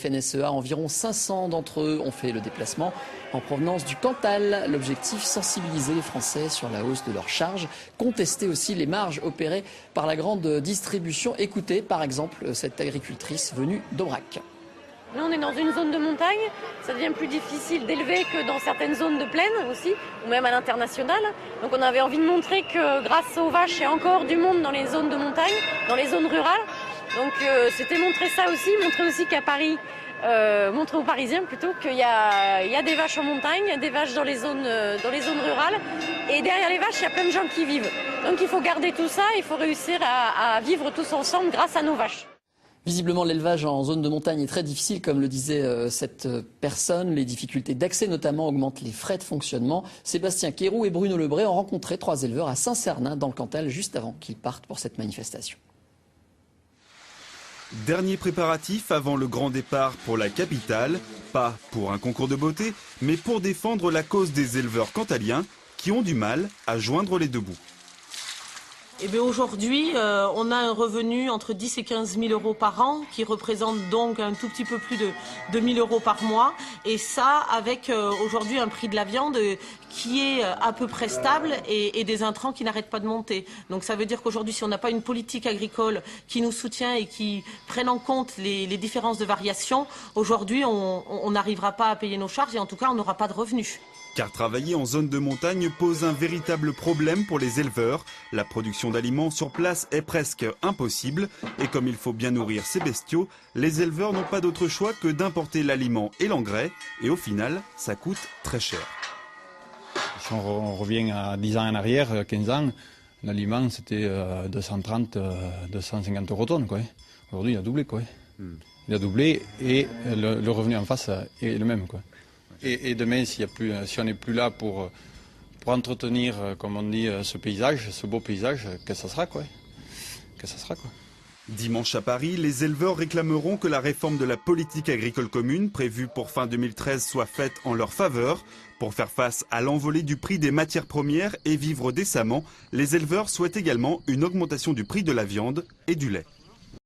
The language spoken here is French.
FNSEA, environ 500 d'entre eux ont fait le déplacement en provenance du Cantal. L'objectif, sensibiliser les Français sur la hausse de leurs charges, contester aussi les marges opérées par la grande distribution. Écoutez par exemple cette agricultrice venue d'Aubrac. Nous, on est dans une zone de montagne, ça devient plus difficile d'élever que dans certaines zones de plaine aussi, ou même à l'international. Donc on avait envie de montrer que grâce aux vaches, il y a encore du monde dans les zones de montagne, dans les zones rurales. Donc c'était montrer ça aussi, montrer aussi qu'à Paris, montrer aux Parisiens plutôt qu'il y a des vaches en montagne, il y a des vaches dans les zones rurales. Et derrière les vaches, il y a plein de gens qui vivent. Donc il faut garder tout ça, il faut réussir à vivre tous ensemble grâce à nos vaches. Visiblement, l'élevage en zone de montagne est très difficile, comme le disait cette personne. Les difficultés d'accès notamment augmentent les frais de fonctionnement. Sébastien Quéroux et Bruno Lebré ont rencontré 3 éleveurs à Saint-Cernin dans le Cantal juste avant qu'ils partent pour cette manifestation. Dernier préparatif avant le grand départ pour la capitale, pas pour un concours de beauté, mais pour défendre la cause des éleveurs cantaliens qui ont du mal à joindre les deux bouts. Eh bien aujourd'hui, on a un revenu entre 10 et 15 000 euros par an, qui représente donc un tout petit peu plus de 1 000 euros par mois. Et ça, avec aujourd'hui un prix de la viande qui est à peu près stable et des intrants qui n'arrêtent pas de monter. Donc ça veut dire qu'aujourd'hui, si on n'a pas une politique agricole qui nous soutient et qui prenne en compte les différences de variation, aujourd'hui, on n'arrivera pas à payer nos charges et en tout cas, on n'aura pas de revenus. Car travailler en zone de montagne pose un véritable problème pour les éleveurs. La production d'aliments sur place est presque impossible. Et comme il faut bien nourrir ces bestiaux, les éleveurs n'ont pas d'autre choix que d'importer l'aliment et l'engrais. Et au final, ça coûte très cher. Si on revient à 10 ans en arrière, 15 ans, l'aliment c'était 230, 250 euros tonne. Aujourd'hui, il a doublé. Il a doublé et le revenu en face est le même. Et demain, si on n'est plus là pour entretenir, comme on dit, ce paysage, ce beau paysage, qu'est-ce que ça sera, Dimanche à Paris, les éleveurs réclameront que la réforme de la politique agricole commune, prévue pour fin 2013, soit faite en leur faveur. Pour faire face à l'envolée du prix des matières premières et vivre décemment, les éleveurs souhaitent également une augmentation du prix de la viande et du lait.